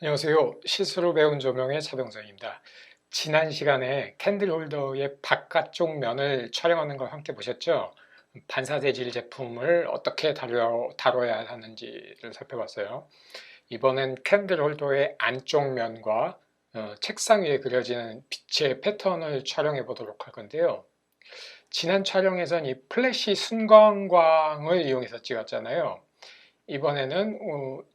안녕하세요. 시스루 배운 조명의 차병선입니다. 지난 시간에 캔들 홀더의 바깥쪽 면을 촬영하는 걸 함께 보셨죠? 반사재질 제품을 어떻게 다뤄야 하는지를 살펴봤어요. 이번엔 캔들 홀더의 안쪽 면과 책상 위에 그려지는 빛의 패턴을 촬영해 보도록 할 건데요. 지난 촬영에선 이 플래시 순광광을 이용해서 찍었잖아요. 이번에는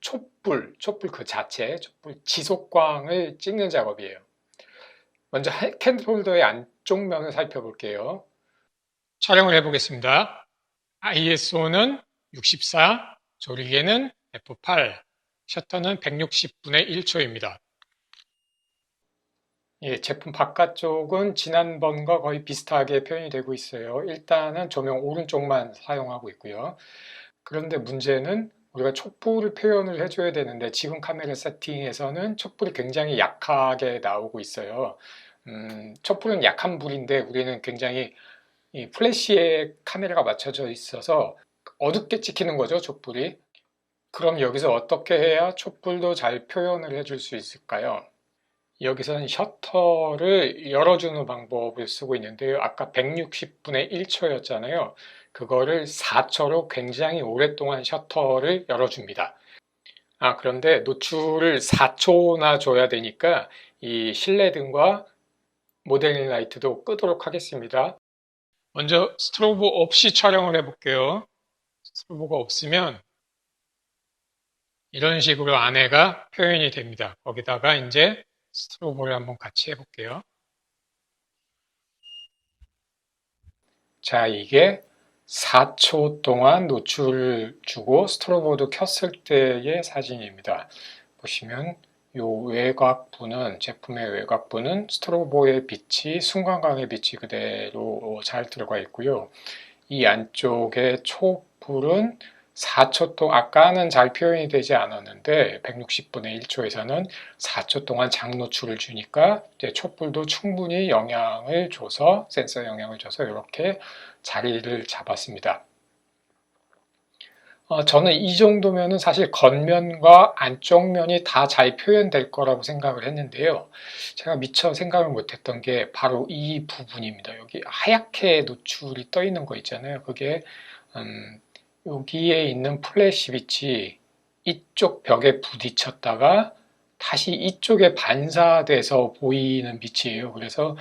촛불 그 자체, 촛불 지속광을 찍는 작업이에요. 먼저 캔들 홀더의 안쪽 면을 살펴볼게요. 촬영을 해보겠습니다. ISO는 64, 조리개는 F8, 셔터는 160분의 1초입니다. 예, 제품 바깥쪽은 지난번과 거의 비슷하게 표현이 되고 있어요. 일단은 조명 오른쪽만 사용하고 있고요. 그런데 문제는 우리가 촛불을 표현을 해줘야 되는데 지금 카메라 세팅에서는 촛불이 굉장히 약하게 나오고 있어요. 촛불은 약한 불인데 우리는 굉장히 이 플래시에 카메라가 맞춰져 있어서 어둡게 찍히는 거죠, 촛불이. 그럼 여기서 어떻게 해야 촛불도 잘 표현을 해줄 수 있을까요? 여기서는 셔터를 열어주는 방법을 쓰고 있는데요. 아까 160분의 1초였잖아요. 그거를 4초로 굉장히 오랫동안 셔터를 열어줍니다. 그런데 노출을 4초나 줘야 되니까 이 실내등과 모델링 라이트도 끄도록 하겠습니다. 먼저 스트로보 없이 촬영을 해볼게요. 스트로보가 없으면 이런 식으로 안에가 표현이 됩니다. 거기다가 이제 스트로보를 한번 같이 해볼게요. 자, 이게 4초 동안 노출을 주고 스트로보도 켰을 때의 사진입니다. 보시면 이 외곽부는, 제품의 외곽부는 스트로보의 빛이, 순간광의 빛이 그대로 잘 들어가 있고요. 이 안쪽의 촛불은 4초 동안, 아까는 잘 표현이 되지 않았는데 160분의 1초에서는 4초 동안 장노출을 주니까 이제 촛불도 충분히 영향을 줘서, 센서 영향을 줘서 이렇게 자리를 잡았습니다. 저는 이 정도면은 사실 겉면과 안쪽 면이 다 잘 표현될 거라고 생각을 했는데요. 제가 미처 생각을 못했던 게 바로 이 부분입니다. 여기 하얗게 노출이 떠 있는 거 있잖아요. 그게 여기에 있는 플래시 빛이 이쪽 벽에 부딪혔다가 다시 이쪽에 반사돼서 보이는 빛이에요. 그래서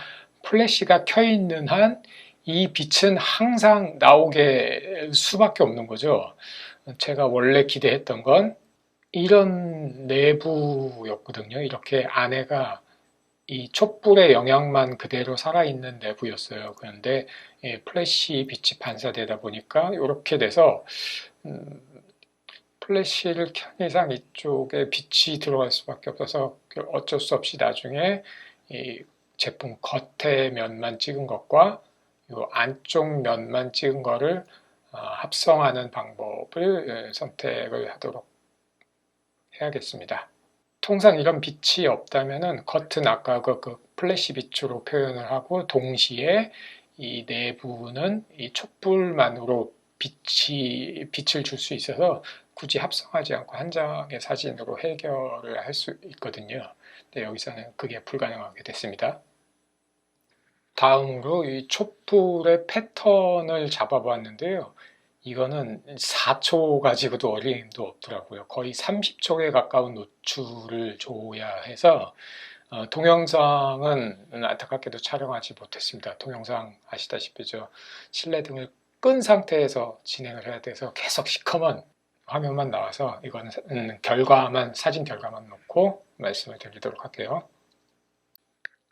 플래시가 켜 있는 한 이 빛은 항상 나오게 수밖에 없는 거죠. 제가 원래 기대했던 건 이런 내부였거든요. 이렇게 안에가 이 촛불의 영향만 그대로 살아있는 내부였어요. 그런데 플래시 빛이 반사되다 보니까 이렇게 돼서 플래시를 켠 이상 이쪽에 빛이 들어갈 수밖에 없어서 어쩔 수 없이 나중에 이 제품 겉의 면만 찍은 것과 이 안쪽 면만 찍은 거를 합성하는 방법을 선택을 하도록 해야겠습니다. 통상 이런 빛이 없다면은 겉은 아까 그 플래시 빛으로 표현을 하고 동시에 이 내부는 이 촛불만으로 빛을 줄 수 있어서 굳이 합성하지 않고 한 장의 사진으로 해결을 할 수 있거든요. 근데 여기서는 그게 불가능하게 됐습니다. 다음으로 이 촛불의 패턴을 잡아봤는데요. 이거는 4초 가지고도 어림도 없더라고요. 거의 30초에 가까운 노출을 줘야 해서 동영상은 안타깝게도 촬영하지 못했습니다. 동영상 아시다시피 저 실내등을 끈 상태에서 진행을 해야 돼서 계속 시커먼 화면만 나와서 이거는 사진 결과만 놓고 말씀을 드리도록 할게요.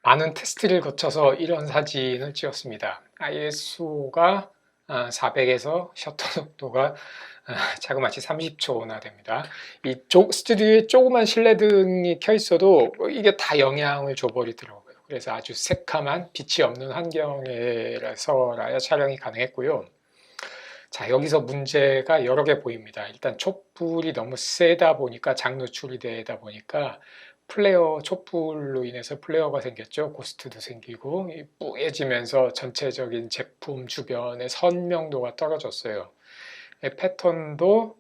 많은 테스트를 거쳐서 이런 사진을 찍었습니다. ISO가 400에서 셔터 속도가 자그마치 30초나 됩니다. 스튜디오에 조그만 실내등이 켜 있어도 이게 다 영향을 줘버리더라고요. 그래서 아주 새카만 빛이 없는 환경에서라야 촬영이 가능했고요. 자, 여기서 문제가 여러 개 보입니다. 일단 촛불이 너무 세다 보니까 장노출이 되다 보니까 촛불로 인해서 플레어가 생겼죠. 고스트도 생기고 뿌얘지면서 전체적인 제품 주변의 선명도가 떨어졌어요. 패턴도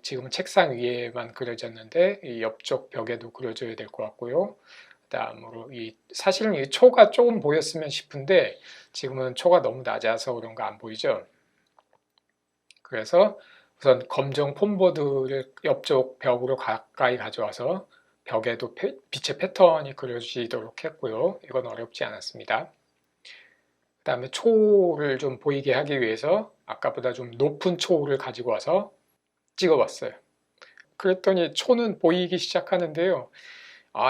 지금은 책상 위에만 그려졌는데 이 옆쪽 벽에도 그려줘야 될 것 같고요. 그다음으로 사실은 이 초가 조금 보였으면 싶은데 지금은 초가 너무 낮아서 그런가 안 보이죠. 그래서 우선 검정 폼보드를 옆쪽 벽으로 가까이 가져와서 벽에도 빛의 패턴이 그려지도록 했고요. 이건 어렵지 않았습니다. 그 다음에 초를 좀 보이게 하기 위해서 아까보다 좀 높은 초를 가지고 와서 찍어봤어요. 그랬더니 초는 보이기 시작하는데요.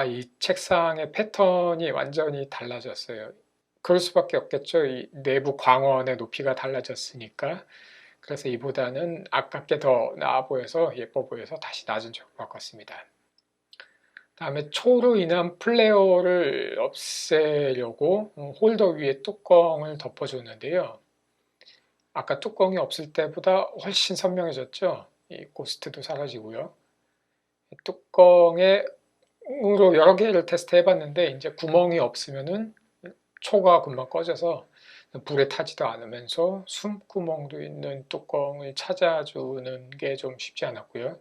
이 책상의 패턴이 완전히 달라졌어요. 그럴 수밖에 없겠죠. 이 내부 광원의 높이가 달라졌으니까. 그래서 이보다는 아깝게 더 나아 보여서 예뻐 보여서 다시 낮은 쪽으로 바꿨습니다. 다음에 초로 인한 플레어를 없애려고 홀더 위에 뚜껑을 덮어줬는데요. 아까 뚜껑이 없을 때보다 훨씬 선명해졌죠. 이 고스트도 사라지고요. 뚜껑으로 여러 개를 테스트 해봤는데 이제 구멍이 없으면은 초가 금방 꺼져서 불에 타지도 않으면서 숨구멍도 있는 뚜껑을 찾아주는 게 좀 쉽지 않았고요.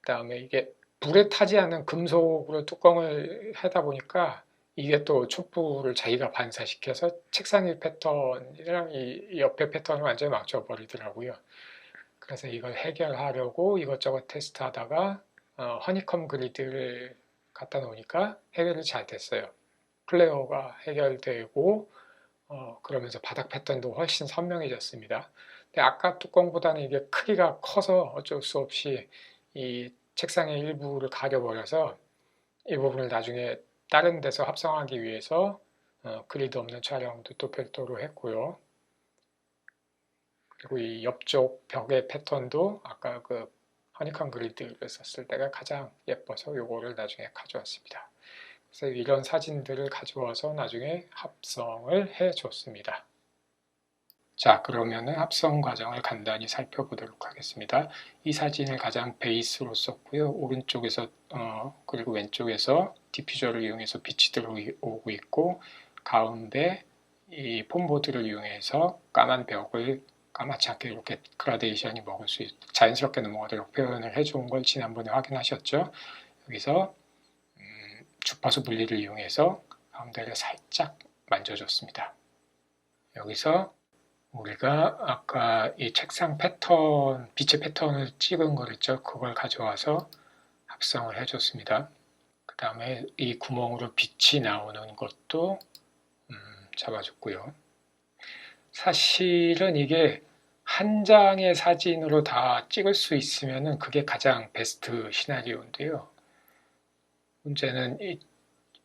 그 다음에 이게 불에 타지 않은 금속으로 뚜껑을 하다 보니까 이게 또 촛불을 자기가 반사시켜서 책상의 패턴이랑 이 옆에 패턴을 완전히 망쳐버리더라고요. 그래서 이걸 해결하려고 이것저것 테스트하다가 허니컴 그리드를 갖다 놓으니까 해결이 잘 됐어요. 플레어가 해결되고 그러면서 바닥 패턴도 훨씬 선명해졌습니다. 근데 아까 뚜껑보다는 이게 크기가 커서 어쩔 수 없이 이 책상의 일부를 가려버려서 이 부분을 나중에 다른 데서 합성하기 위해서 그리드 없는 촬영도 또 별도로 했고요. 그리고 이 옆쪽 벽의 패턴도 아까 그 허니컴 그리드를 썼을 때가 가장 예뻐서 요거를 나중에 가져왔습니다. 그래서 이런 사진들을 가져와서 나중에 합성을 해 줬습니다. 자, 그러면은 합성 과정을 간단히 살펴보도록 하겠습니다. 이 사진을 가장 베이스로 썼고요. 오른쪽에서 그리고 왼쪽에서 디퓨저를 이용해서 빛이 들어오고 있고 가운데 이 폼보드를 이용해서 까만 벽을 까맣지 않게 이렇게 그라데이션이 먹을 수 자연스럽게 넘어가도록 표현을 해준 걸 지난번에 확인하셨죠? 여기서 주파수 분리를 이용해서 가운데를 살짝 만져줬습니다. 여기서 우리가 아까 이 책상 패턴, 빛의 패턴을 찍은 거 있죠? 그걸 가져와서 합성을 해줬습니다. 그 다음에 이 구멍으로 빛이 나오는 것도 잡아줬고요. 사실은 이게 한 장의 사진으로 다 찍을 수 있으면 그게 가장 베스트 시나리오인데요. 문제는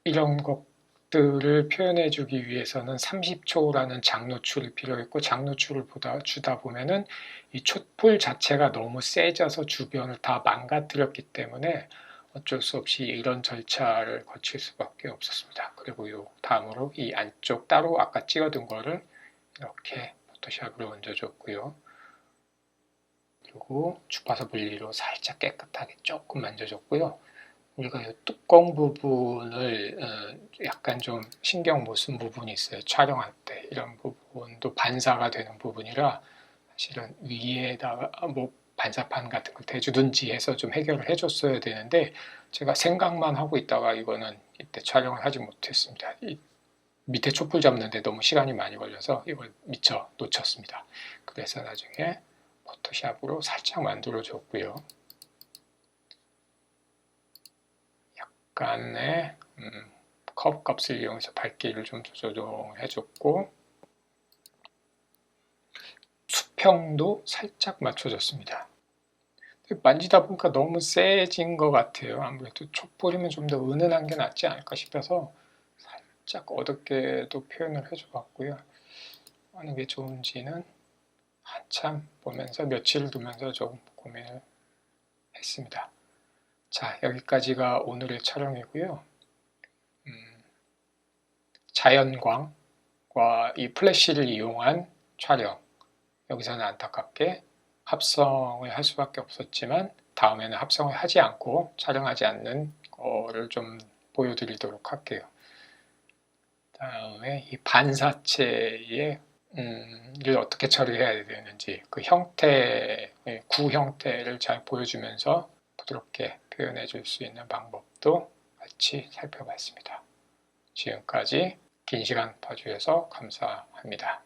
이런 것들을 표현해 주기 위해서는 30초라는 장노출이 필요했고 장노출을 주다 보면은 이 촛불 자체가 너무 세져서 주변을 다 망가뜨렸기 때문에 어쩔 수 없이 이런 절차를 거칠 수밖에 없었습니다. 그리고 다음으로 이 안쪽 따로 아까 찍어둔 거를 이렇게 포토샵으로 얹어줬고요. 그리고 주파수 분리로 살짝 깨끗하게 조금 만져줬고요. 우리가 이 뚜껑 부분을 약간 좀 신경 못 쓴 부분이 있어요. 촬영할 때 이런 부분도 반사가 되는 부분이라 사실은 위에다가 뭐 반사판 같은 걸 대주든지 해서 좀 해결을 해줬어야 되는데 제가 생각만 하고 있다가 이거는 이때 촬영을 하지 못했습니다. 밑에 촛불 잡는데 너무 시간이 많이 걸려서 이걸 미처 놓쳤습니다. 그래서 나중에 포토샵으로 살짝 만들어 줬고요. 약간의 컵 값을 이용해서 밝기를 좀 조정해 줬고 수평도 살짝 맞춰줬습니다. 만지다 보니까 너무 세진 것 같아요. 아무래도 촛불이면 좀 더 은은한 게 낫지 않을까 싶어서 살짝 어둡게도 표현을 해줘봤고요. 어느 게 좋은지는 한참 보면서 며칠을 두면서 조금 고민을 했습니다. 자, 여기까지가 오늘의 촬영이고요. 자연광과 이 플래시를 이용한 촬영. 여기서는 안타깝게 합성을 할 수밖에 없었지만 다음에는 합성을 하지 않고 촬영하지 않는 거를 좀 보여드리도록 할게요. 다음에 이 반사체의 를 어떻게 처리해야 되는지 그 형태, 구 형태를 잘 보여주면서 부드럽게 표현해 줄 수 있는 방법도 같이 살펴봤습니다. 지금까지 긴 시간 봐주셔서 감사합니다.